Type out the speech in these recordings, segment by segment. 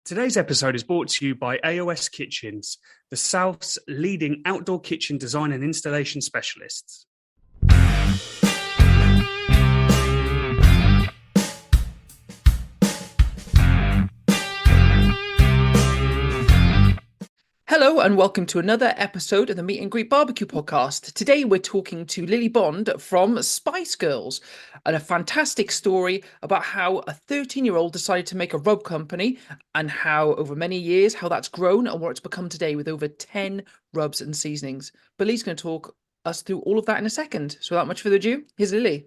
Today's episode is brought to you by AOS Kitchens, the South's leading outdoor kitchen design and installation specialists. Hello and welcome to another episode of the Meet and Greet Barbecue podcast. Today we're talking to Lily Bond from Spyce Girlz and a fantastic story about how a 13-year-old decided to make a rub company and how over many years how that's grown and what it's become today with over 10 rubs and seasonings. But Lily's going to talk us through all of that in a second. So without much further ado, here's Lily.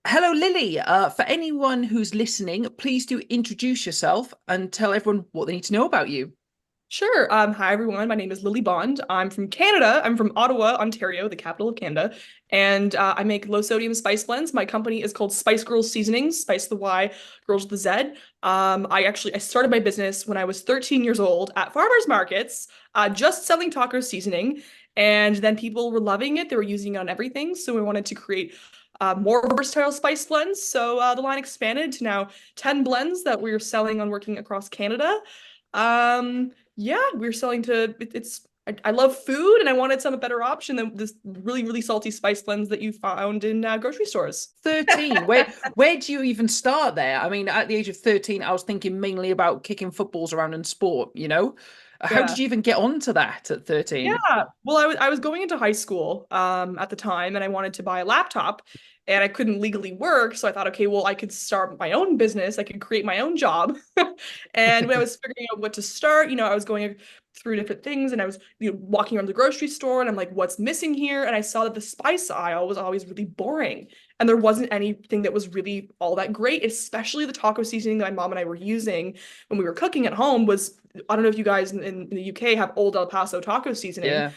Hello, Lily. For anyone who's listening, please do introduce yourself and tell everyone what they need to know about you. Sure. Hi, everyone. My name is Lily Bond. I'm from Canada. I'm from Ottawa, Ontario, the capital of Canada. And I make low-sodium spice blends. My company is called Spyce Girlz Seasonings, Spice the Y, Girls the Z. I started my business when I was 13 years old at farmers markets, just selling taco seasoning. And then people were loving it. They were using it on everything. So we wanted to create more versatile spice blends. So the line expanded to now 10 blends that we're selling on working across Canada. Yeah, we're selling to I love food and I wanted some better option than this really, really salty spice blends that you found in grocery stores. 13. Where do you even start there? I mean, at the age of 13, I was thinking mainly about kicking footballs around in sport, you know? How did you even get onto that at 13? Yeah, well, I was going into high school at the time and I wanted to buy a laptop and I couldn't legally work. So I thought, okay, well, I could start my own business. I could create my own job. And when I was figuring out what to start, I was going through different things and I was, walking around the grocery store and I'm like, what's missing here? And I saw that the spice aisle was always really boring. And there wasn't anything that was really all that great, especially the taco seasoning that my mom and I were using when we were cooking at home was, I don't know if you guys in the UK have Old El Paso taco seasoning. Yeah.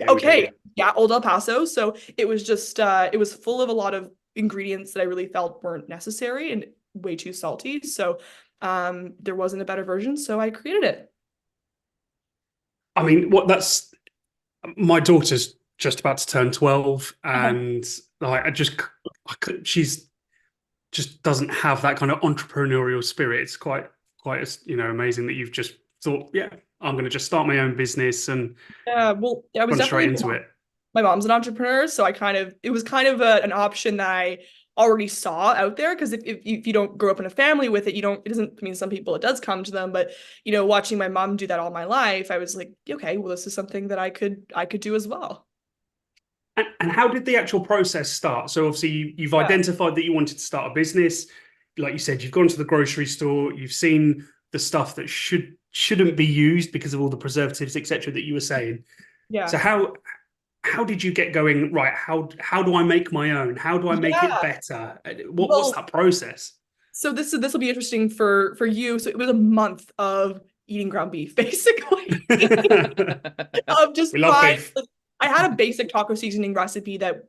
Okay. Yeah, Old El Paso. So it was just, it was full of a lot of ingredients that I really felt weren't necessary and way too salty. So there wasn't a better version. So I created it. I mean, my daughter's just about to turn 12 and she's just doesn't have that kind of entrepreneurial spirit. It's quite amazing that you've just thought, yeah, I'm going to just start my own business and I was run straight into it. My mom's an entrepreneur, so it was kind of an option that I already saw out there because if you don't grow up in a family with it, it doesn't mean some people it does come to them, but watching my mom do that all my life, I was like, okay, well, this is something that I could do as well. And how did the actual process start? So obviously you've identified that you wanted to start a business. Like you said, you've gone to the grocery store, you've seen the stuff that shouldn't be used because of all the preservatives, etc., that you were saying. Yeah. So how did you get going? Right. How do I make my own? How do I make it better? What's that process? So this will be interesting for you. So it was a month of eating ground beef, basically. Of just we love beef. I had a basic taco seasoning recipe that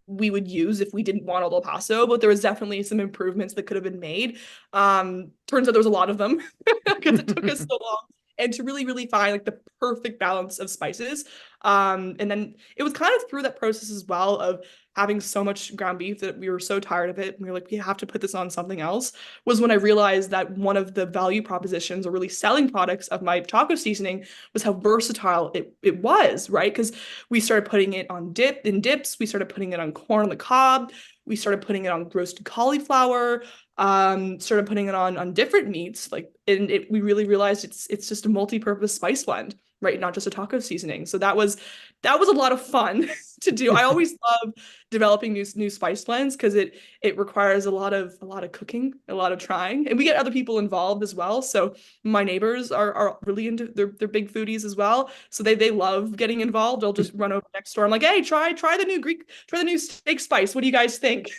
we would use if we didn't want Old El Paso, but there was definitely some improvements that could have been made. Turns out there was a lot of them because it took us so long. And to really, really find like the perfect balance of spices. And then it was kind of through that process as well of having so much ground beef that we were so tired of it. And we were like, we have to put this on something else, was when I realized that one of the value propositions or really selling products of my taco seasoning was how versatile it was, right? Because we started putting it on dips. We started putting it on corn on the cob. We started putting it on roasted cauliflower. Started putting it on different meats, we really realized it's just a multi-purpose spice blend, right? Not just a taco seasoning. So that was a lot of fun to do. I always love developing new spice blends because it requires a lot of cooking, a lot of trying, and we get other people involved as well. So my neighbors are really into they're big foodies as well. So they love getting involved. I'll just run over next door. I'm like, hey, try the new steak spice. What do you guys think?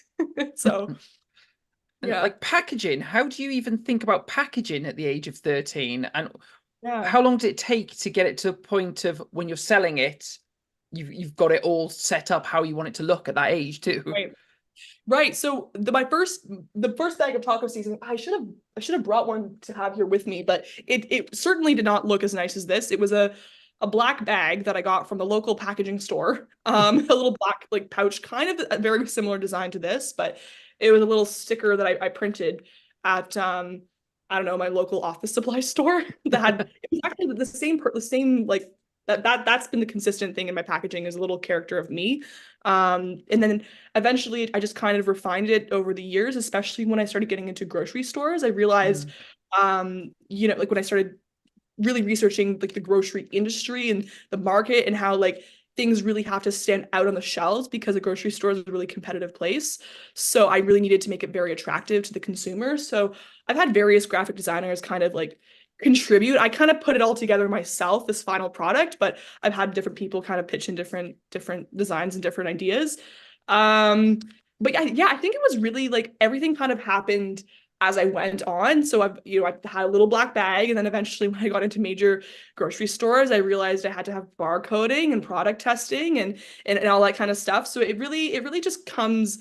So. And like packaging, how do you even think about packaging at the age of 13? And how long did it take to get it to a point of when you're selling it, you've got it all set up how you want it to look at that age too? Right. So the first bag of taco seasoning, I should have brought one to have here with me, but it certainly did not look as nice as this. It was a black bag that I got from the local packaging store, a little black pouch, kind of a very similar design to this, but it was a little sticker that I printed at I don't know, my local office supply store that had it was actually the same like that's been the consistent thing in my packaging is a little character of me. And then eventually I just kind of refined it over the years, especially when I started getting into grocery stores. I realized, like when I started really researching like the grocery industry and the market and how like things really have to stand out on the shelves because a grocery store is a really competitive place. So I really needed to make it very attractive to the consumer. So I've had various graphic designers kind of like contribute. I kind of put it all together myself, this final product, but I've had different people kind of pitch in different designs and different ideas. But yeah, I think it was really like everything kind of happened as I went on. So I had a little black bag, and then eventually when I got into major grocery stores, I realized I had to have barcoding and product testing and all that kind of stuff. So it really just comes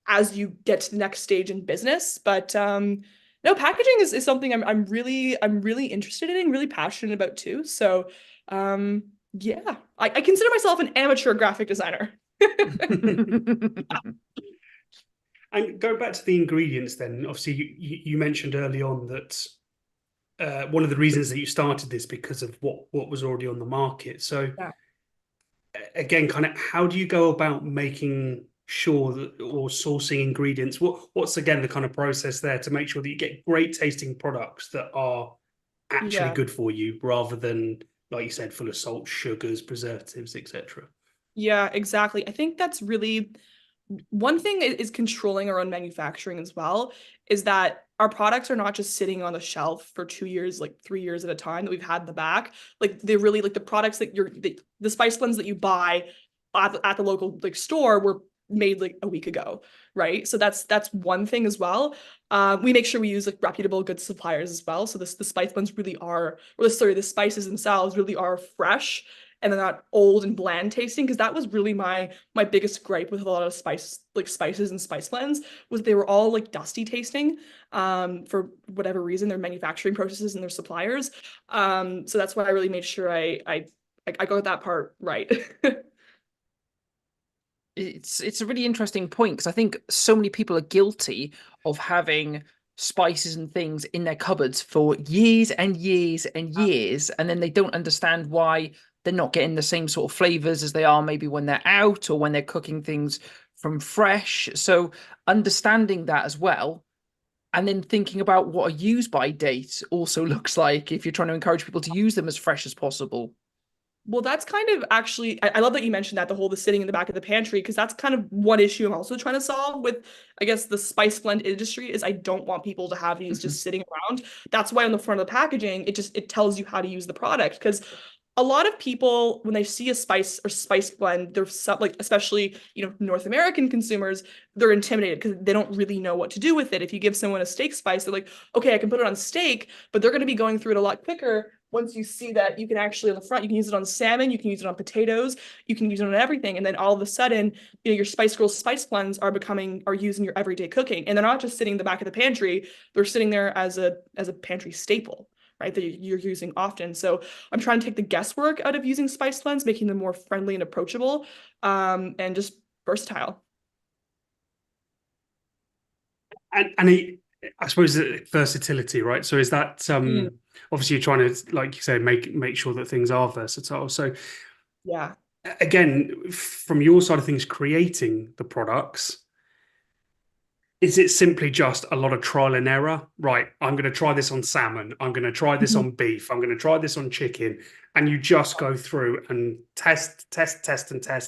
as you get to the next stage in business. But no, packaging is something I'm really interested in, really passionate about too. So yeah, I consider myself an amateur graphic designer. And go back to the ingredients then. Obviously, you mentioned early on that one of the reasons that you started this because of what was already on the market. So Yeah. again, kind of how do you go about making sure that or sourcing ingredients? What's again the kind of process there to make sure that you get great tasting products that are actually Yeah. good for you rather than, like you said, full of salt, sugars, preservatives, etc. Yeah, exactly. I think that's really one thing is controlling our own manufacturing as well, is that our products are not just sitting on the shelf for 2 years, like 3 years at a time that we've had in the back. Like they're really like the products that the spice blends that you buy at the local like store were made like a week ago, right? So that's one thing as well. We make sure we use like reputable good suppliers as well. So the spice blends really are, the spices themselves really are fresh and they're not old and bland tasting, because that was really my biggest gripe with a lot of spices and spice blends was they were all like dusty tasting for whatever reason, their manufacturing processes and their suppliers. So that's why I really made sure I got that part right. It's a really interesting point because I think so many people are guilty of having spices and things in their cupboards for years and years and years, and then they don't understand why they're not getting the same sort of flavors as they are maybe when they're out or when they're cooking things from fresh. So understanding that as well, and then thinking about what a use by date also looks like if you're trying to encourage people to use them as fresh as possible. Well, that's kind of actually, I love that you mentioned that, the sitting in the back of the pantry, because that's kind of one issue I'm also trying to solve with, I guess, the spice blend industry is I don't want people to have these just sitting around. That's why on the front of the packaging, it tells you how to use the product. Because a lot of people, when they see a spice or spice blend, they're like, especially, North American consumers, they're intimidated because they don't really know what to do with it. If you give someone a steak spice, they're like, okay, I can put it on steak, but they're going to be going through it a lot quicker. Once you see that you can actually on the front, you can use it on salmon, you can use it on potatoes, you can use it on everything. And then all of a sudden, your Spyce Girlz spice blends are used in your everyday cooking. And they're not just sitting in the back of the pantry, they're sitting there as a pantry staple, right? That you're using often. So I'm trying to take the guesswork out of using spice blends, making them more friendly and approachable, and just versatile. And I suppose versatility, right? So is that obviously you're trying to, like you say, make sure that things are versatile. So yeah, again, from your side of things, creating the products, is it simply just a lot of trial and error? Right, I'm going to try this on salmon. I'm going to try this on beef. I'm going to try this on chicken. And you just go through and test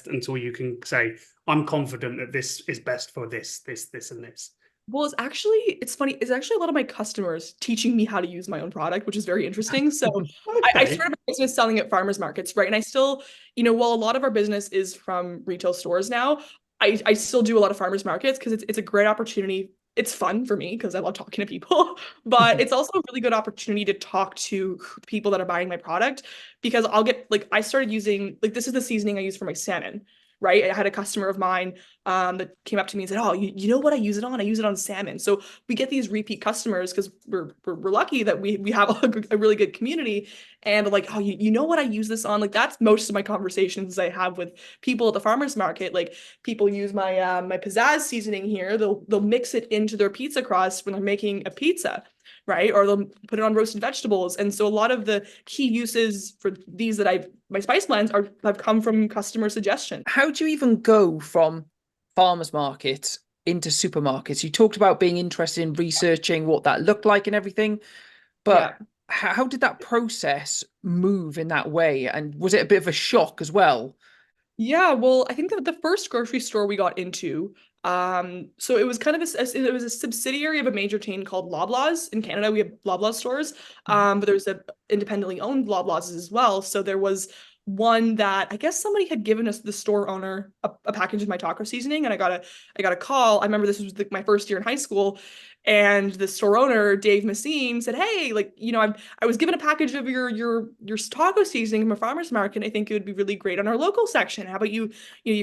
until you can say, I'm confident that this is best for this, and this. Well, it's funny. It's actually a lot of my customers teaching me how to use my own product, which is very interesting. So I Okay. started my business selling at farmers markets, right? And I still, while a lot of our business is from retail stores now, I still do a lot of farmers markets because it's a great opportunity. It's fun for me because I love talking to people, but it's also a really good opportunity to talk to people that are buying my product, because I'll get like, I started using, like, this is the seasoning I use for my salmon. Right. I had a customer of mine that came up to me and said, oh, you know what I use it on? I use it on salmon. So we get these repeat customers because we're lucky that we have a really good community. And like, oh, you know what I use this on? Like, that's most of my conversations I have with people at the farmers market. Like, people use my pizzazz seasoning here. They'll mix it into their pizza crust when they're making a pizza. right? Or they'll put it on roasted vegetables. And so a lot of the key uses for these that my spice blends have come from customer suggestion. How do you even go from farmers markets into supermarkets? You talked about being interested in researching what that looked like and everything, but how did that process move in that way? And was it a bit of a shock as well? Yeah, well, I think that the first grocery store we got into, so it was kind of it was a subsidiary of a major chain called Loblaws. In Canada, we have Loblaws stores, but there's a independently owned Loblaws as well. So there was one that I guess somebody had given us, the store owner, a package of my taco seasoning, and I got a call. I remember this was my first year in high school, and the store owner, Dave Massine, said, "Hey, like, I was given a package of your taco seasoning from a farmer's market. I think it would be really great on our local section. How about you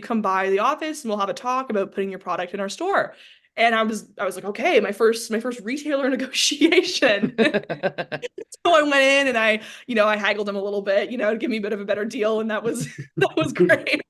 come by the office and we'll have a talk about putting your product in our store." And I was like, okay, my first retailer negotiation. So I went in and I haggled him a little bit, to give me a bit of a better deal, and that was great.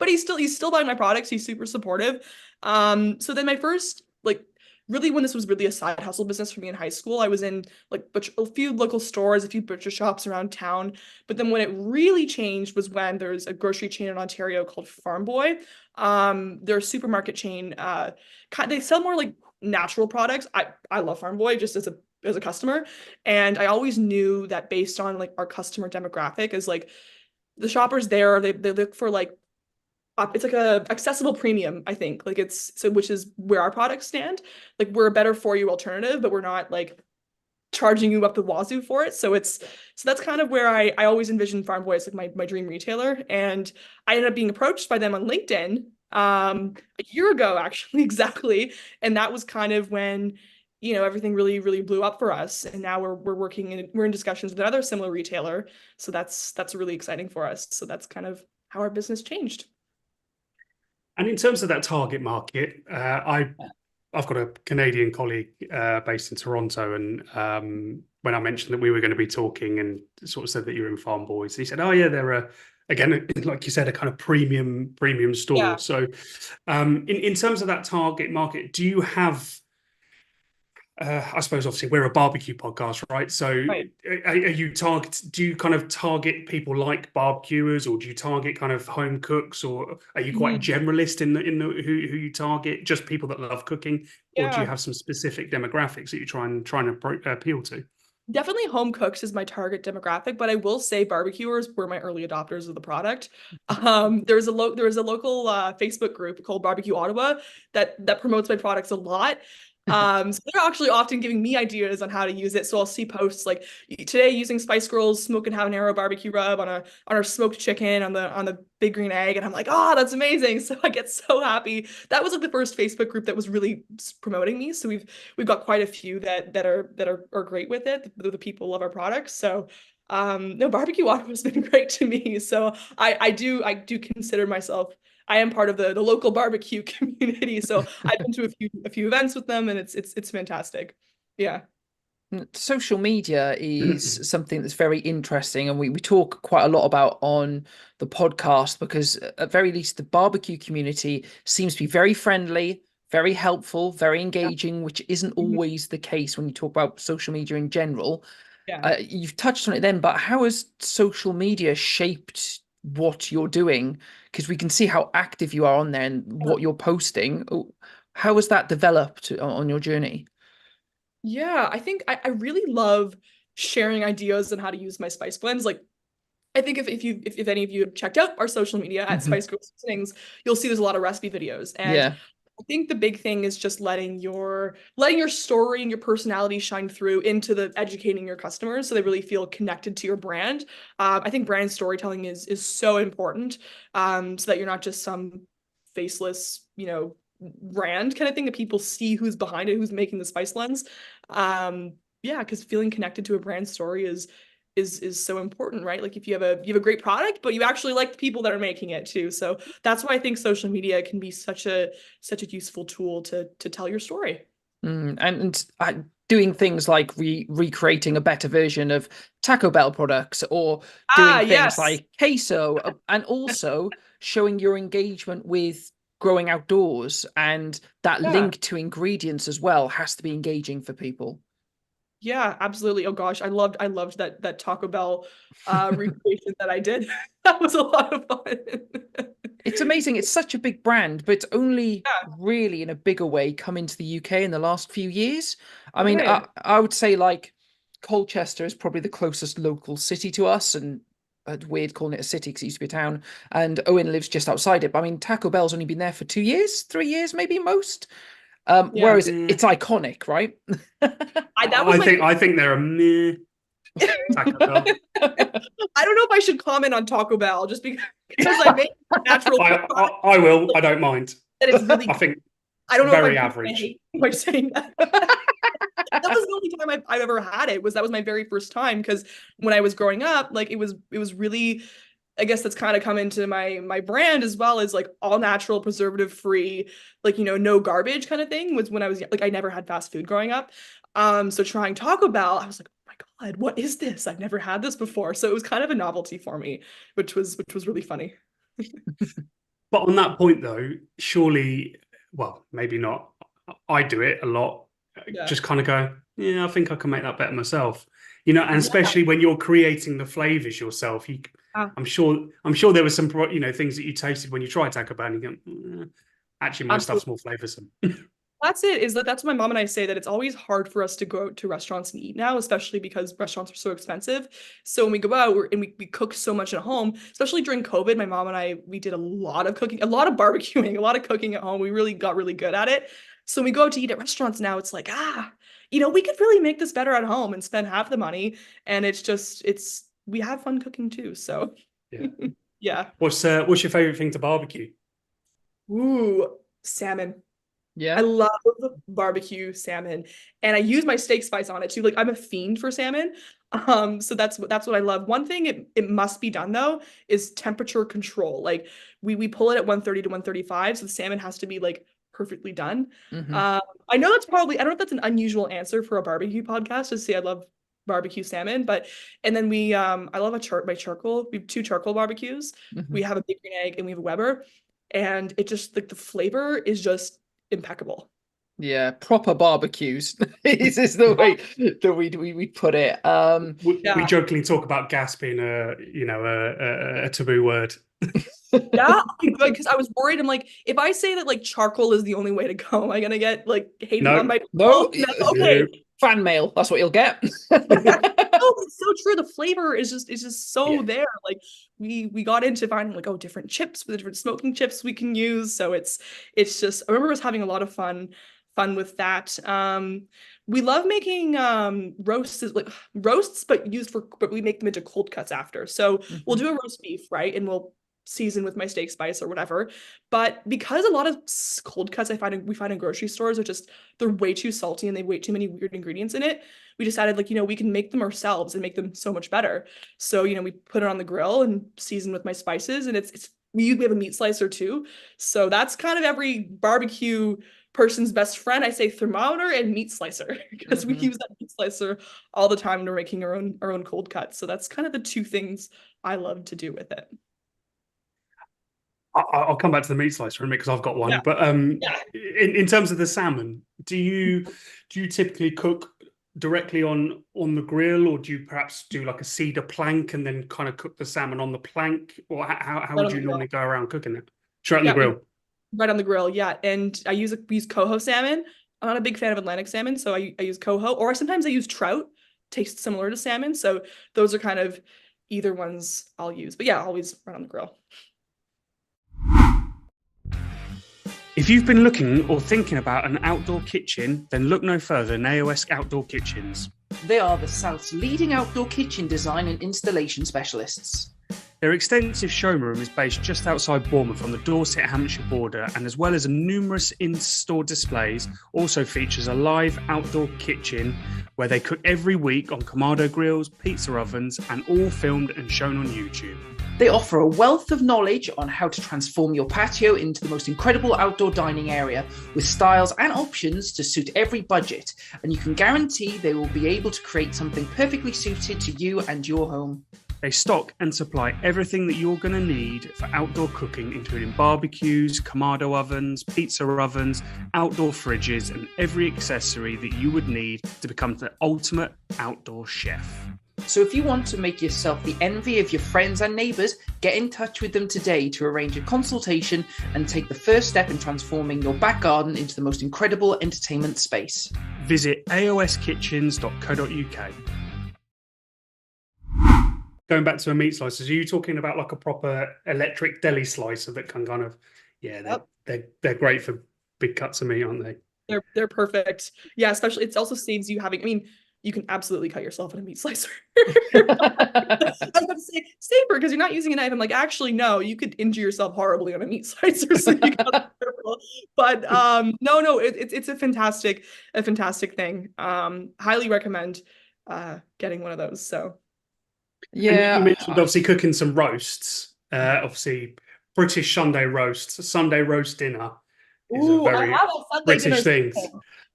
But he's still buying my products. He's super supportive. So then my first, like, really, when this was really a side hustle business for me in high school, I was in like a few local stores, a few butcher shops around town. But then when it really changed was when there's a grocery chain in Ontario called Farm Boy. They're a supermarket chain. They sell more like natural products. I love Farm Boy just as a customer, and I always knew that based on like our customer demographic is like the shoppers there, they look for like it's like a accessible premium, I think. Like which is where our products stand. Like we're a better for you alternative, but we're not like charging you up the wazoo for it. So that's kind of where I always envisioned Farm Boy as like my dream retailer. And I ended up being approached by them on LinkedIn a year ago, actually, exactly. And that was kind of when everything really, really blew up for us. And now we're in discussions with another similar retailer. So that's really exciting for us. So that's kind of how our business changed. And in terms of that target market, I've got a Canadian colleague based in Toronto, and when I mentioned that we were going to be talking and sort of said that you're in Farm Boys, he said, "Oh yeah, they're again, like you said, a kind of premium store." Yeah. So, in terms of that target market, do you have? I suppose obviously we're a barbecue podcast, right? So Right. do you kind of target people like barbecuers, or do you target kind of home cooks, or are you quite generalist in the who you target, just people that love cooking, or do you Yeah. have some specific demographics that you trying to appeal to? Definitely home cooks is my target demographic, but I will say barbecuers were my early adopters of the product. There was a local Facebook group called Barbecue Ottawa that promotes my products a lot. So they're actually often giving me ideas on how to use it. So I'll see posts like today using Spyce Girlz Smoke and Habanero barbecue rub on our smoked chicken on the big green egg, and I'm like, oh, that's amazing. So I get so happy. That was like the first Facebook group that was really promoting me. So we've got quite a few that are great with it. The people love our products. So no, Barbecue Ottawa has been great to me. So I do consider myself, I am part of the local barbecue community. So I've been to a few events with them, and it's fantastic. Yeah. Social media is something that's very interesting, and we talk quite a lot about on the podcast, because at very least the barbecue community seems to be very friendly, very helpful, very engaging, which isn't always the case when you talk about social media in general. Yeah. You've touched on it then, but how has social media shaped what you're doing? Because we can see how active you are on there and what you're posting. How has that developed on your journey? Yeah, I think I really love sharing ideas on how to use my spice blends. Like, I think if any of you have checked out our social media at Spyce Girlz Seasonings, you'll see there's a lot of recipe videos. And Yeah. I think the big thing is just letting your story and your personality shine through into the educating your customers so they really feel connected to your brand. I think brand storytelling is so important, so that you're not just some faceless, brand kind of thing, that people see who's behind it, who's making the spice blends. Yeah, because feeling connected to a brand story is so important, right? Like if you have a great product, but you actually like the people that are making it too. So that's why I think social media can be such a useful tool to tell your story. And doing things like recreating a better version of Taco Bell products, or doing things Yes. like queso, and also showing your engagement with growing outdoors, and that link to ingredients as well has to be engaging for people. Yeah, absolutely. Oh gosh, I loved that Taco Bell recreation that I did. That was a lot of fun. It's amazing. It's such a big brand, but it's only Yeah, really in a bigger way come into the UK in the last few years. I mean, right. I would say like Colchester is probably the closest local city to us, and weird calling it a city because it used to be a town. And Owen lives just outside it. But I mean, Taco Bell's only been there for 2 years, 3 years, maybe most. Yeah. Whereas it's iconic, right? That was my I think they're a meh Taco Bell. I don't know if I should comment on Taco Bell just because I make natural I will. I don't mind. that it's really I think I don't know very if average. by saying that. That was the only time I've ever had it. That was my very first time because when I was growing up, like it was really, I guess that's kind of come into my brand as well as like all natural, preservative free, like no garbage kind of thing was when I was like I never had fast food growing up. So trying Taco Bell, I was like, oh my God, what is this? I've never had this before. So it was kind of a novelty for me, which was really funny. But on that point, though, surely, well, maybe not. I do it a lot. Yeah. Just kind of go, yeah, I think I can make that better myself. And Yeah. especially when you're creating the flavors yourself, I'm sure there were some, things that you tasted when you tried Taco Bell, and you go, actually, my stuff's more flavorsome. That's it. That's what my mom and I say, that it's always hard for us to go out to restaurants and eat now, especially because restaurants are so expensive. So when we go out we cook so much at home, especially during COVID. My mom and I, we did a lot of cooking, a lot of barbecuing, a lot of cooking at home. We really got really good at it. So when we go out to eat at restaurants now, it's like, we could really make this better at home and spend half the money. And we have fun cooking too. So Yeah. yeah. What's your favorite thing to barbecue? Ooh, salmon. Yeah. I love barbecue salmon, and I use my steak spice on it too. Like I'm a fiend for salmon. So that's what I love. One thing it must be done though is temperature control. Like we pull it at 130 to 135, so the salmon has to be like perfectly done. Mhm. I know that's probably, I don't know if that's an unusual answer for a barbecue podcast to say I love barbecue salmon, and then I love my charcoal. We have 2 charcoal barbecues. Mhm. We have a Big Green Egg and we have a Weber, and it just like the flavor is just impeccable. Yeah, proper barbecues. This is the way that we put it. We jokingly talk about gas being a taboo word. Yeah, because I was worried. I'm like, if I say that like charcoal is the only way to go, am I gonna get like hated on my no, okay. Fan mail, that's what you'll get. No, it's so true. The flavor is just so there. Like we got into finding like different chips, with different smoking chips we can use. So it's just, I remember us having a lot of fun with that. We love making roasts, but we make them into cold cuts after. So we'll do a roast beef, right? And we'll season with my steak spice or whatever. But because a lot of cold cuts we find in grocery stores they're way too salty and they have way too many weird ingredients in it, we decided we can make them ourselves and make them so much better. So we put it on the grill and season with my spices, and we have a meat slicer too. So that's kind of every barbecue person's best friend. I say thermometer and meat slicer because we use that meat slicer all the time when we're making our own cold cuts. So that's kind of the 2 things I love to do with it. I'll come back to the meat slicer in a minute because I've got one. Yeah. But in terms of the salmon, do you typically cook directly on the grill, or do you perhaps do like a cedar plank and then kind of cook the salmon on the plank, or how would you normally go around cooking it? Straight on the grill. Right on the grill, yeah. And we use coho salmon. I'm not a big fan of Atlantic salmon, so I use coho, or sometimes I use trout. Tastes similar to salmon, so those are kind of either ones I'll use. But yeah, always right on the grill. If you've been looking or thinking about an outdoor kitchen, then look no further than AOS Outdoor Kitchens. They are the South's leading outdoor kitchen design and installation specialists. Their extensive showroom is based just outside Bournemouth on the Dorset-Hampshire border, and as well as numerous in-store displays, also features a live outdoor kitchen where they cook every week on Kamado grills, pizza ovens, and all filmed and shown on YouTube. They offer a wealth of knowledge on how to transform your patio into the most incredible outdoor dining area with styles and options to suit every budget, and you can guarantee they will be able to create something perfectly suited to you and your home. They stock and supply everything that you're going to need for outdoor cooking, including barbecues, Kamado ovens, pizza ovens, outdoor fridges, and every accessory that you would need to become the ultimate outdoor chef. So if you want to make yourself the envy of your friends and neighbours, get in touch with them today to arrange a consultation and take the first step in transforming your back garden into the most incredible entertainment space. Visit aoskitchens.co.uk. Going back to a meat slicer, are you talking about like a proper electric deli slicer that can kind of, they're great for big cuts of meat, aren't they? They're perfect. Yeah, especially it also saves you having, I mean, you can absolutely cut yourself in a meat slicer. I was about to say safer because you're not using a knife. I'm like, actually, no, you could injure yourself horribly on a meat slicer. So you gotta be careful. But no, it's a fantastic thing. Highly recommend getting one of those. So yeah, and you mentioned obviously cooking some roasts. Obviously, British Sunday roasts, Sunday roast dinner is a very British thing.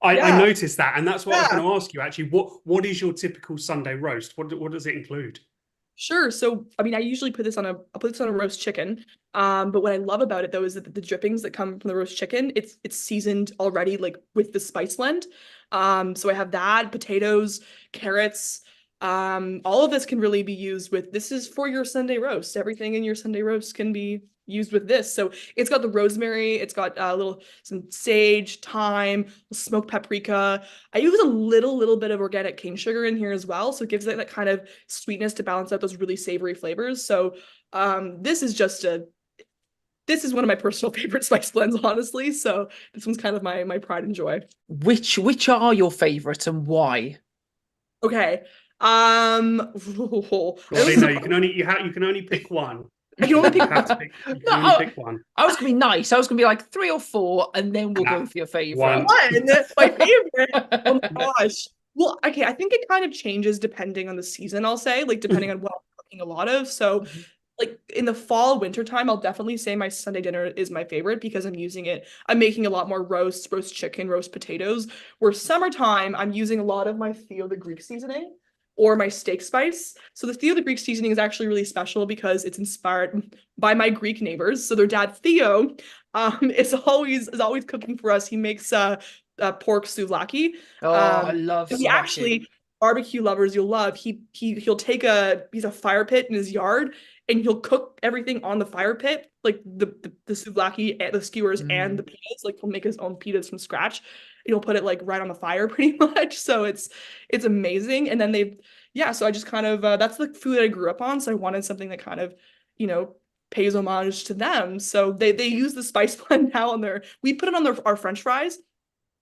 I noticed that, and that's what I was going to ask you. Actually, what is your typical Sunday roast? What does it include? Sure. So, I mean, I usually put this on a roast chicken. But what I love about it though is that the drippings that come from the roast chicken, it's seasoned already, like with the spice blend. So I have that, potatoes, carrots. All of this can really be used with, this is for your Sunday roast. Everything in your Sunday roast can be used with this. So it's got the rosemary, it's got some sage, thyme, smoked paprika. I use a little bit of organic cane sugar in here as well, so it gives it that kind of sweetness to balance out those really savory flavors. So this is one of my personal favorite spice blends, honestly. So this one's kind of my pride and joy. Which are your favorites and why? Okay. Well, you can only pick one. I can only pick pick one. I was gonna be nice. I was gonna be like 3 or 4, and then we'll go for your favorite. One. My favorite. Oh my gosh. Well, okay. I think it kind of changes depending on the season. I'll say, like, depending on what I'm cooking a lot of. So, like in the fall, winter time, I'll definitely say my Sunday dinner is my favorite because I'm making a lot more roast chicken, roast potatoes. Where summertime, I'm using a lot of my Theo the Greek seasoning or my steak spice. So the Theo the Greek seasoning is actually really special because it's inspired by my Greek neighbors. So their dad Theo is always cooking for us. He makes pork souvlaki. I love he actually, barbecue lovers, you'll love. He'll take he's a fire pit in his yard and he'll cook everything on the fire pit, like the souvlaki and the skewers and the pitas. Like he'll make his own pitas from scratch. He'll put it like right on the fire pretty much. So it's amazing. And then so I just kind of that's the food I grew up on. So I wanted something that kind of, pays homage to them. So they use the spice blend now on we put it on our French fries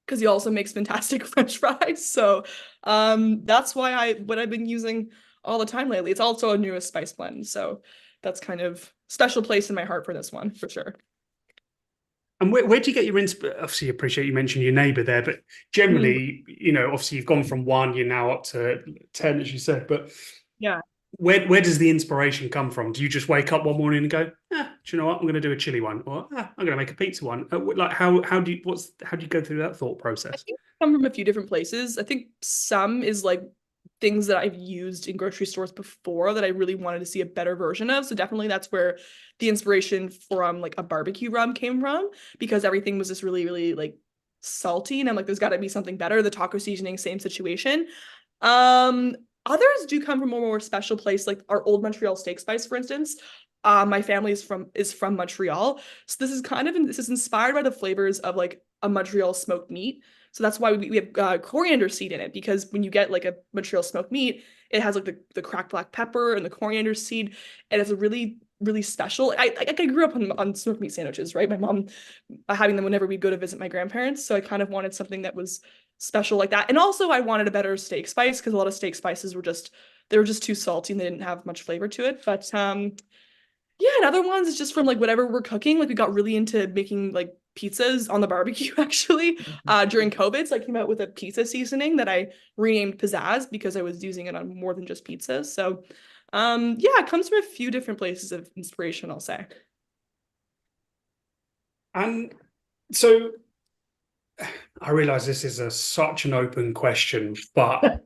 because he also makes fantastic French fries. So that's why what I've been using all the time lately. It's also a newest spice blend. So that's kind of special place in my heart for this one for sure. And where do you get your inspiration? Obviously, I appreciate you mentioned your neighbour there, but generally, obviously you've gone from 1, you're now up to 10, as you said. But yeah, where does the inspiration come from? Do you just wake up one morning and go, do you know what? I'm going to do a chili one, or I'm going to make a pizza one. Like how do you go through that thought process? I think it come from a few different places. I think some is like things that I've used in grocery stores before that I really wanted to see a better version of. So definitely that's where the inspiration from like a barbecue rub came from, because everything was just really, really like salty. And I'm like, there's got to be something better. The taco seasoning, same situation. Others do come from a more special place, like our old Montreal steak spice, for instance. My family is from Montreal. So this is inspired by the flavors of like a Montreal smoked meat. So that's why we have coriander seed in it, because when you get like a Montreal smoked meat, it has like the cracked black pepper and the coriander seed, and it's a really, really special. I grew up on smoked meat sandwiches, right? My mom having them whenever we go to visit my grandparents. So I kind of wanted something that was special like that. And also I wanted a better steak spice because a lot of steak spices were just too salty and they didn't have much flavor to it. But yeah, and other ones is just from like whatever we're cooking. Like we got really into making like pizzas on the barbecue actually during COVID. So I came out with a pizza seasoning that I renamed Pizzazz because I was using it on more than just pizzas. So yeah, it comes from a few different places of inspiration, I'll say. And so I realize this is such an open question, but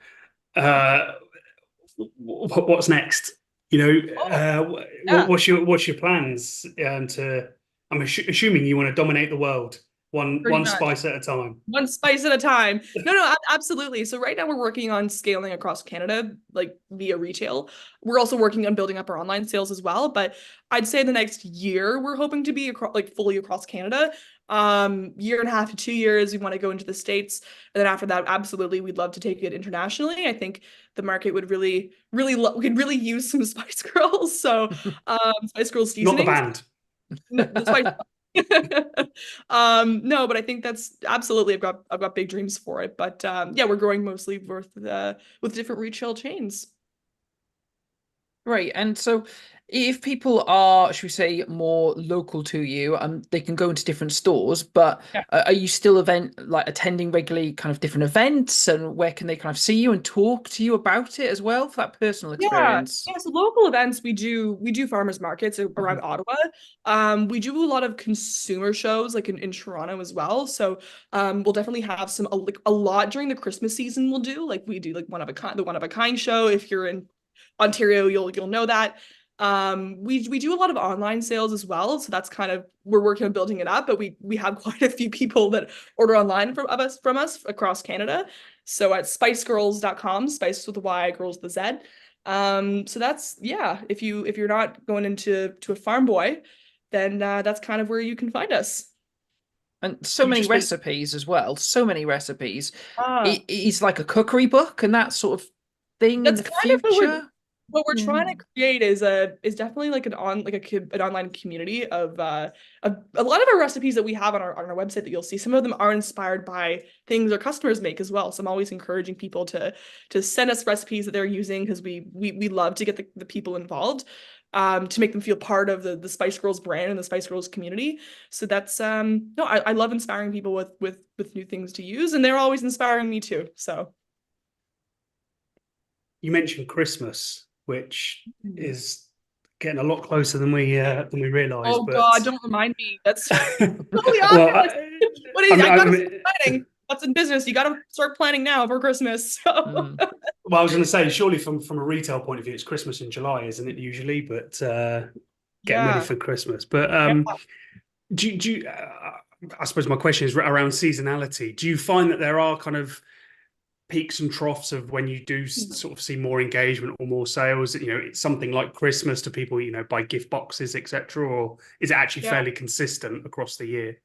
what's next? You Oh, know, yeah, what's your plans to? I'm assuming you want to dominate the world pretty one much. spice at a time. One spice at a time. No, no, absolutely. So right now we're working on scaling across Canada, like via retail. We're also working on building up our online sales as well. But I'd say the next year we're hoping to be across, like fully across Canada. Year and a half to 2 years, we want to go into the States, and then after that, absolutely, we'd love to take it internationally. I think the market would really, really, we could really use some Spice Girls. So, Spice Girls Not the Seasonings. band. No, the Spice no, but I think that's absolutely I've got big dreams for it. But yeah, we're growing mostly with different retail chains. Right. And so if people are, should we say, more local to you, they can go into different stores, but Yeah. are you still attending regularly kind of different events, and where can they kind of see you and talk to you about it as well for that personal Yeah, experience? yeah. So local events, we do farmers markets around Ottawa. We do a lot of consumer shows like in Toronto as well. So we'll definitely have some like a lot during the Christmas season. We'll do like we do like the one of a kind show. If you're in Ontario, you'll know that. We do a lot of online sales as well. So that's kind of we're working on building it up, but we have quite a few people that order online from us across Canada. So at spicegirls.com, spice with a Y, girls with a Z. So that's yeah. If you're not going into a farm boy, then that's kind of where you can find us. And so You many just meant recipes as well, so many recipes. Ah, It is like a cookery book and that sort of thing in that's the kind of what we're future. what we're Yeah. trying to create is definitely like an online community of a lot of our recipes that we have on our website that you'll see. Some of them are inspired by things our customers make as well. So I'm always encouraging people to send us recipes that they're using because we love to get the people involved. To make them feel part of the Spice Girls brand and the Spice Girls community. So that's no, I love inspiring people with new things to use, and they're always inspiring me too. So you mentioned Christmas, which is getting a lot closer than we realised. oh But God, don't remind me. That's totally well, awkward. What is, I gotta start I, planning. That's in business. You gotta start planning now for Christmas. So Mm. well, I was going to say, surely from a retail point of view, it's Christmas in July, isn't it usually? But getting ready yeah. for Christmas. But Yeah. do you I suppose my question is around seasonality. Do you find that there are kind of peaks and troughs of when you do sort of see more engagement or more sales? You know, it's something like Christmas to people, buy gift boxes, etc., or is it actually Yeah. fairly consistent across the year?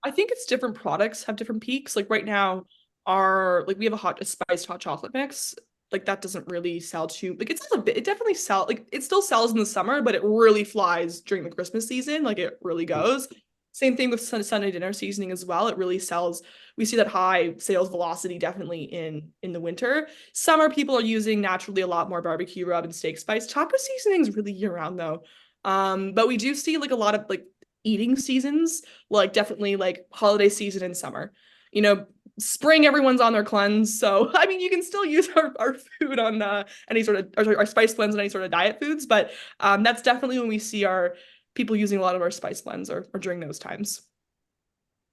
I think it's different products have different peaks. Like right now, our like we have a spiced hot chocolate mix. Like that doesn't really sell too like it's a bit it definitely sell like it still sells in the summer, but it really flies during the Christmas season. Like it really goes. Same thing with Sunday dinner seasoning as well. It really sells. We see that high sales velocity definitely in the winter. Summer people are using naturally a lot more barbecue rub and steak spice. Taco seasonings really year round though. But we do see like a lot of like eating seasons, like definitely like holiday season and summer. You know, spring everyone's on their cleanse. So I mean you can still use our food on any sort of our spice blends and any sort of diet foods, but that's definitely when we see our people using a lot of our spice blends or during those times.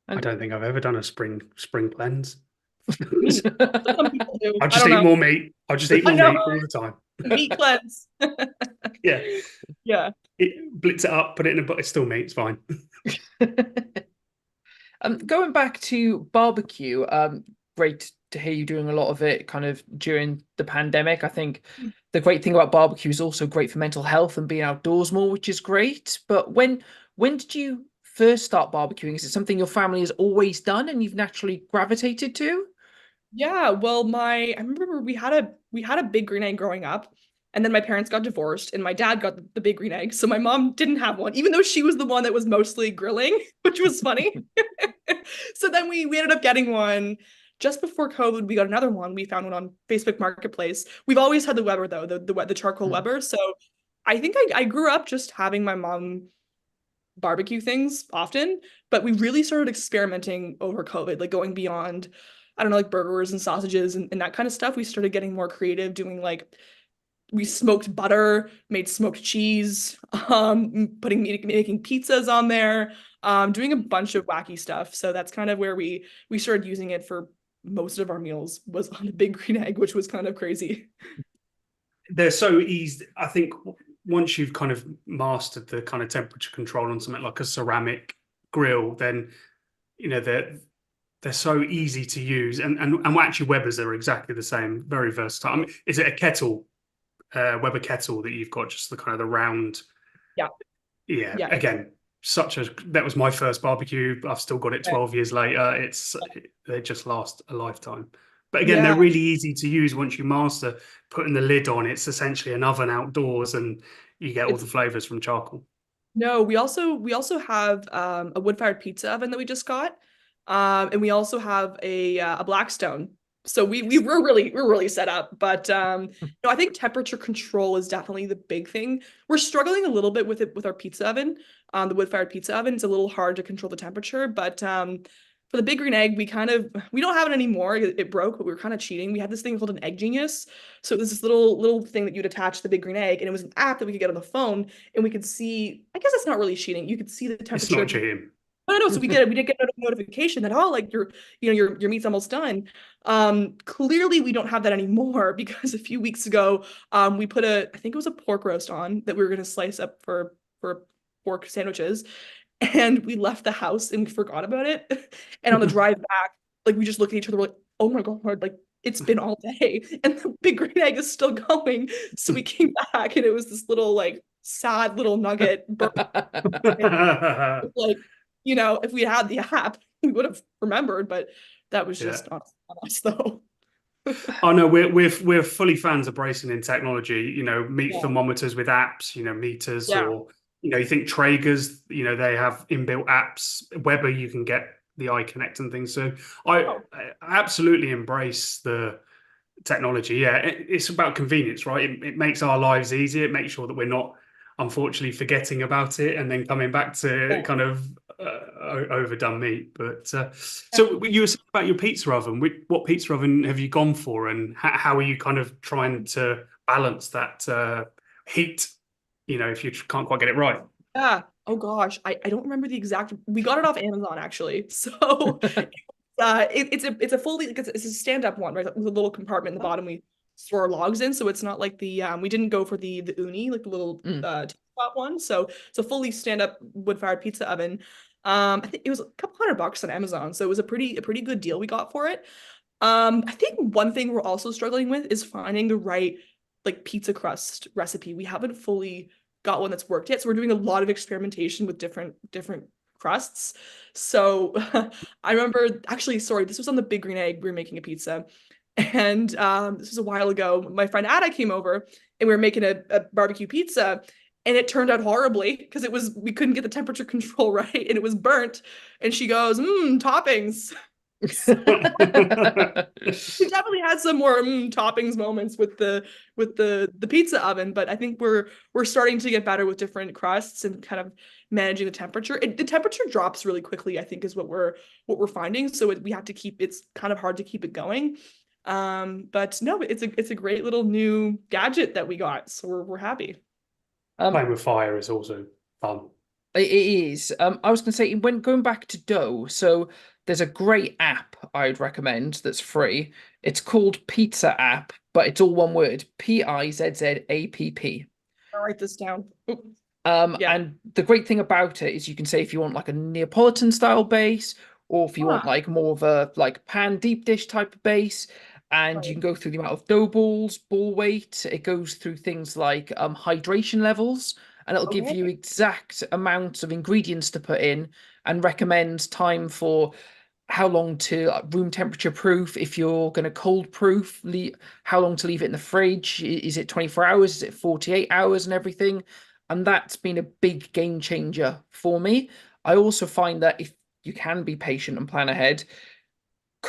I And don't think I've ever done a spring cleanse. Me, some people do. I'll I just don't eat know. more meat. I'll just eat I more know. meat all the time. Meat cleanse. Yeah, Yeah. blitz it up, put it in a but it's still meat. It's fine. Going back to barbecue, great to hear you doing a lot of it kind of during the pandemic. I think the great thing about barbecue is also great for mental health and being outdoors more, which is great. But when did you first start barbecuing? Is it something your family has always done and you've naturally gravitated to? Yeah, well, I remember we had a big green egg growing up, and then my parents got divorced, and my dad got the big green egg, so my mom didn't have one, even though she was the one that was mostly grilling, which was funny. So then we ended up getting one just before COVID. We got another one. We found one on Facebook Marketplace. We've always had the Weber though, the charcoal Mm. Weber. So I think I grew up just having my mom barbecue things often, but we really started experimenting over COVID, like going beyond, I don't know, like burgers and sausages and that kind of stuff. We started getting more creative, doing like we smoked butter, made smoked cheese, making pizzas on there, doing a bunch of wacky stuff. So that's kind of where we started using it for most of our meals was on the big green egg, which was kind of crazy. They're so easy. I think once you've kind of mastered the kind of temperature control on something like a ceramic grill, then they're so easy to use, and actually Weber's are exactly the same, very versatile. I mean, is it a kettle, Weber kettle that you've got, just the kind of the round? Yeah. Yeah. Yeah. Again, that was my first barbecue. I've still got it 12 years later. They just last a lifetime. But again, they're really easy to use once you master putting the lid on. It's essentially an oven outdoors, and you get all the flavors from charcoal. No, we also have a wood-fired pizza oven that we just got. And we also have a Blackstone. So we're really set up. But I think temperature control is definitely the big thing. We're struggling a little bit with it with our pizza oven, the wood-fired pizza oven. It's a little hard to control the temperature, but for the Big Green Egg, we don't have it anymore. It broke, but we were kind of cheating. We had this thing called an Egg Genius. So it was this little thing that you'd attach to the Big Green Egg, and it was an app that we could get on the phone, and we could see. I guess it's not really cheating. You could see the temperature. It's not cheating. No. So we did get a notification that like your meat's almost done. Clearly we don't have that anymore because a few weeks ago, we put I think it was a pork roast on that we were gonna slice up for pork sandwiches, and we left the house and we forgot about it. And on the drive back, like we just looked at each other, we're like, oh my God, like it's been all day, and the Big Green Egg is still going. So we came back, and it was this little like sad little nugget. Like, if we had the app, we would have remembered, but that was just on us though. Oh no, we're fully fans of bracing in technology. Meat thermometers with apps, meters, or you think Traeger's, they have inbuilt apps. Weber, you can get the iConnect and things. So I absolutely embrace the technology. Yeah, it's about convenience, right? It makes our lives easier. It makes sure that we're not, unfortunately, forgetting about it and then coming back to kind of overdone meat. But so you were saying about your pizza oven. What pizza oven have you gone for, and how are you kind of trying to balance that heat? If you can't quite get it right. Yeah. Oh gosh, I don't remember the exact. We got it off Amazon actually. So it's a stand-up one, right? With a little compartment in the bottom we store our logs in. So it's not like we didn't go for the uni, like the little top one. So it's a fully stand-up wood-fired pizza oven. I think it was a couple $100 on Amazon. So it was a pretty good deal we got for it. I think one thing we're also struggling with is finding the right like pizza crust recipe. We haven't fully got one that's worked yet. So we're doing a lot of experimentation with different crusts. So I remember, actually, sorry, this was on the Big Green Egg. We were making a pizza. And this was a while ago. My friend Ada came over and we were making a barbecue pizza. And it turned out horribly because we couldn't get the temperature control right, and it was burnt. And she goes, toppings. We definitely had some more toppings moments with the pizza oven, but I think we're starting to get better with different crusts and kind of managing the temperature. The temperature drops really quickly, I think, is what we're finding. So we have to it's kind of hard to keep it going. But no, it's a great little new gadget that we got, so we're happy. Playing with fire is also fun. It is. I was going to say, when going back to dough, so there's a great app I'd recommend that's free. It's called Pizza App, but it's all one word: PIZZAPP. I'll write this down. And the great thing about it is you can say if you want like a Neapolitan style base, or if you want like more of a like pan deep dish type of base. And you can go through the amount of dough balls, ball weight. It goes through things like hydration levels, and it'll give you exact amounts of ingredients to put in and recommends time for how long to room temperature proof. If you're going to cold proof, how long to leave it in the fridge. Is it 24 hours? Is it 48 hours and everything? And that's been a big game changer for me. I also find that if you can be patient and plan ahead,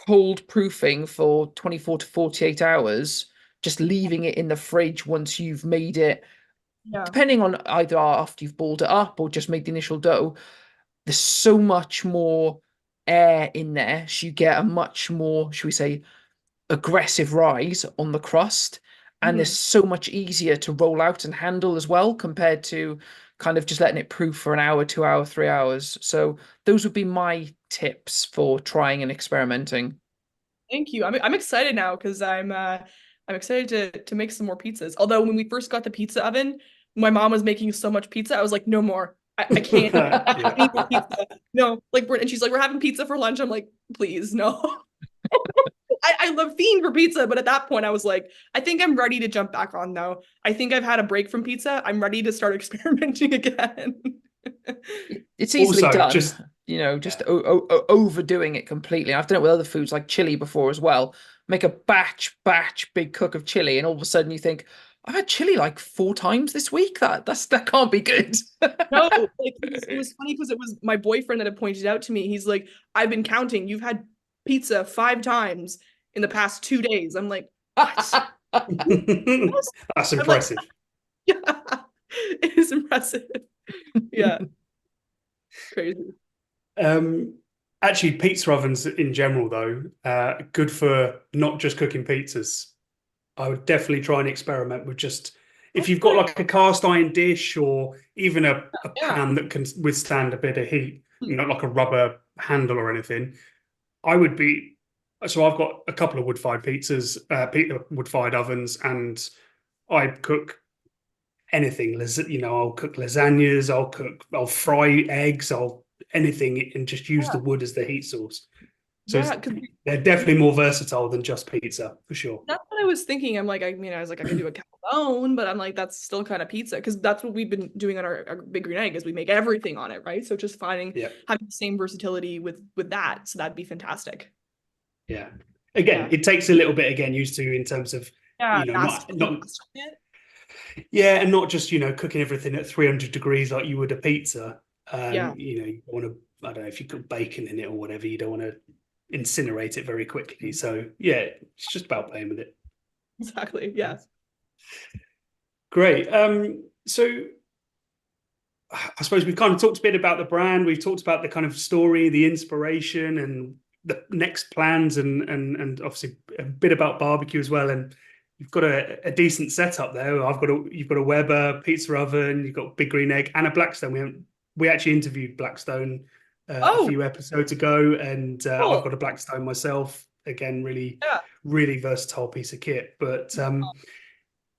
cold proofing for 24 to 48 hours, just leaving it in the fridge once you've made it, depending on either after you've balled it up or just made the initial dough, there's so much more air in there. So you get a much more, should we say, aggressive rise on the crust. And they're so much easier to roll out and handle as well, compared to kind of just letting it proof for an hour, 2 hours, 3 hours. So those would be my tips for trying and experimenting. Thank you. I'm excited now because I'm excited to make some more pizzas. Although when we first got the pizza oven, my mom was making so much pizza. I was like, no more. I can't. I need more pizza. No, like and she's like, we're having pizza for lunch. I'm like, please, no. I love fiend for pizza, but at that point I was like, I think I'm ready to jump back on though. I think I've had a break from pizza. I'm ready to start experimenting again. It's easily Also, done, just just overdoing it completely. I've done it with other foods like chili before as well. Make a batch big cook of chili, and all of a sudden you think, I've had chili like 4 times this week. That can't be good. No, like it was funny because it was my boyfriend that had pointed out to me. He's like, I've been counting. You've had pizza 5 times in the past 2 days. I'm like, what? that's I'm like, impressive. yeah, it is impressive. Yeah, crazy. Actually, pizza ovens in general, though, good for not just cooking pizzas. I would definitely try and experiment with just if you've got like a cast iron dish or even a pan that can withstand a bit of heat, not like a rubber handle or anything. I would be so I've got a couple of wood-fired pizzas, wood-fired ovens, and I cook anything. I'll cook lasagnas, I'll fry eggs, I'll anything, and just use the wood as the heat source. So Yeah, because they're definitely more versatile than just pizza, for sure. that's what I was thinking. I'm like, I was like, I could do a calzone, but I'm like, that's still kind of pizza because that's what we've been doing on our Big Green Egg is we make everything on it, right? So just having the same versatility with that, so that'd be fantastic. Yeah. Again, it takes a little bit used to in terms of not and not just cooking everything at 300 degrees like you would a pizza. You want to, I don't know, if you cook bacon in it or whatever, you don't want to incinerate it very quickly. So yeah, it's just about playing with it. Exactly. Yeah. Great. So I suppose we've kind of talked a bit about the brand. We've talked about the kind of story, the inspiration, and the next plans, and obviously a bit about barbecue as well. And you've got a decent setup there. You've got a Weber pizza oven. You've got Big Green Egg and a Blackstone. We actually interviewed Blackstone a few episodes ago, and cool. I've got a Blackstone myself. Again, really versatile piece of kit. But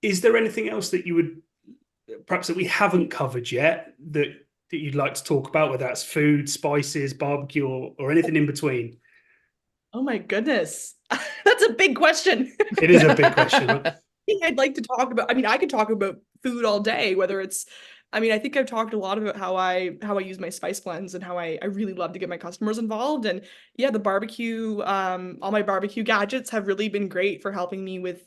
is there anything else that you would perhaps that we haven't covered yet that you'd like to talk about, whether that's food, spices, barbecue, or anything in between? Oh my goodness. That's a big question. It is a big question. I'd like to talk about, I could talk about food all day, whether it's, I think I've talked a lot about how I use my spice blends and how I really love to get my customers involved. And yeah, the barbecue, all my barbecue gadgets have really been great for helping me with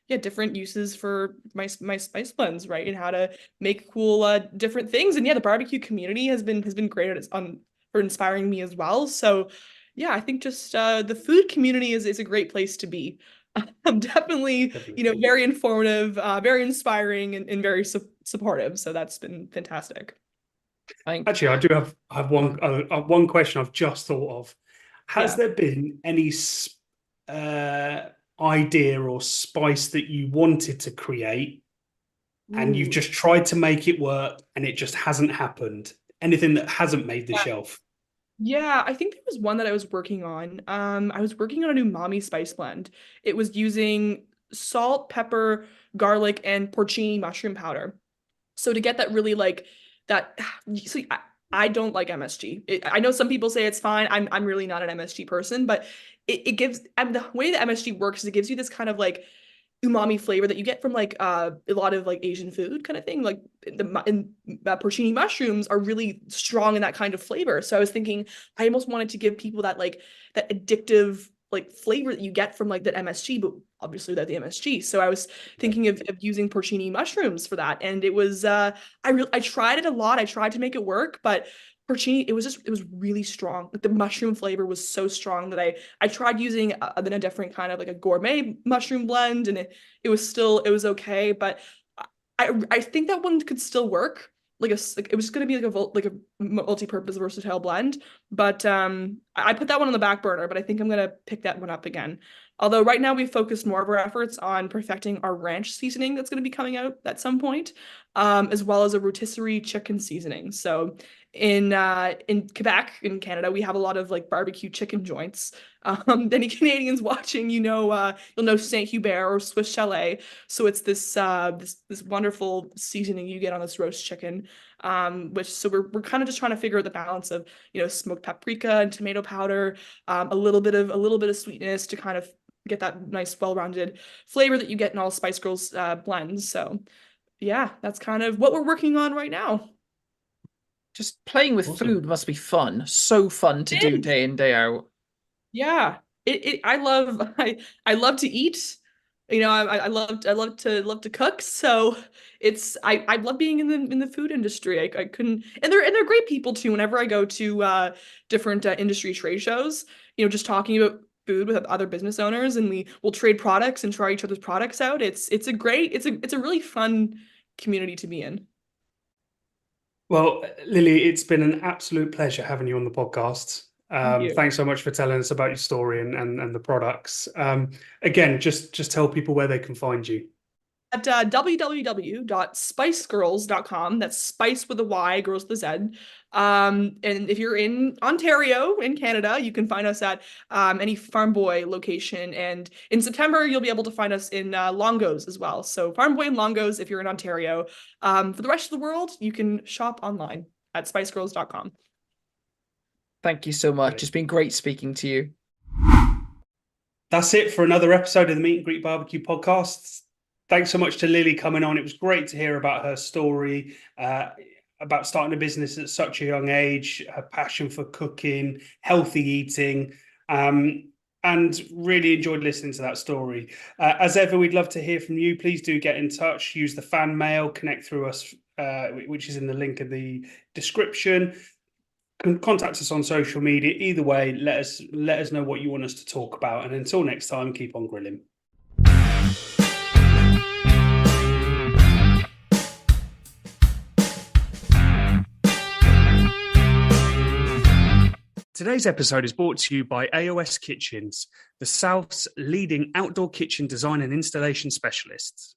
different uses for my spice blends, right? And how to make cool different things. And yeah, the barbecue community has been great for inspiring me as well. So yeah, I think just the food community is a great place to be. I'm definitely, very informative, very inspiring, and very supportive. So that's been fantastic. Actually, I do have one question I've just thought of. Has there been any idea or spice that you wanted to create and you've just tried to make it work and it just hasn't happened? Anything that hasn't made the shelf? Yeah, I think there was one that I was working on. I was working on a new mommy spice blend. It was using salt, pepper, garlic, and porcini mushroom powder. So to get that really like that, so I don't like MSG. I know some people say it's fine. I'm really not an MSG person, but it gives, and the way the MSG works is it gives you this kind of like umami flavor that you get from like a lot of like Asian food kind of thing. Like porcini mushrooms are really strong in that kind of flavor. So I was thinking I almost wanted to give people that like that addictive like flavor that you get from like that MSG, but obviously without the MSG. So I was thinking of using porcini mushrooms for that. And it was I tried it a lot. I tried to make it work, but porcini, it was really strong. Like the mushroom flavor was so strong that I tried using a different kind of like a gourmet mushroom blend, and it was okay, but I think that one could still work. Like it was going to be like a multi-purpose versatile blend, but I put that one on the back burner, but I think I'm going to pick that one up again. Although right now we've focused more of our efforts on perfecting our ranch seasoning that's going to be coming out at some point, as well as a rotisserie chicken seasoning. So in Quebec, in Canada, we have a lot of like barbecue chicken joints. Any Canadians watching, you'll know Saint Hubert or Swiss Chalet. So it's this wonderful seasoning you get on this roast chicken. We're kind of just trying to figure out the balance of smoked paprika and tomato powder, a little bit of sweetness to kind of get that nice well-rounded flavor that you get in all Spyce Girlz blends. So yeah, that's kind of what we're working on right now. Just playing with Awesome. food must be fun. So fun to do day in, day out. Yeah. I love to eat. I love to cook. So I love being in the food industry. I couldn't, and they're great people too. Whenever I go to different industry trade shows, just talking about food with other business owners, and we'll trade products and try each other's products out. It's a really fun community to be in. Well, Lily, it's been an absolute pleasure having you on the podcast. Thank you. Thanks so much for telling us about your story and the products. Again, just tell people where they can find you. At www.spycegirlz.com. That's Spice with a Y, girls with a Z. And if you're in Ontario, in Canada, you can find us at any Farm Boy location. And in September, you'll be able to find us in Longo's as well. So Farm Boy and Longo's if you're in Ontario. For the rest of the world, you can shop online at spycegirlz.com. Thank you so much. It's been great speaking to you. That's it for another episode of the Meet and Greet Barbecue podcast. Thanks so much to Lily coming on. It was great to hear about her story, about starting a business at such a young age, her passion for cooking, healthy eating, and really enjoyed listening to that story. As ever, we'd love to hear from you. Please do get in touch. Use the fan mail, connect through us, which is in the link in the description. Contact us on social media. Either way, let us know what you want us to talk about. And until next time, keep on grilling. Today's episode is brought to you by AOS Kitchens, the South's leading outdoor kitchen design and installation specialists.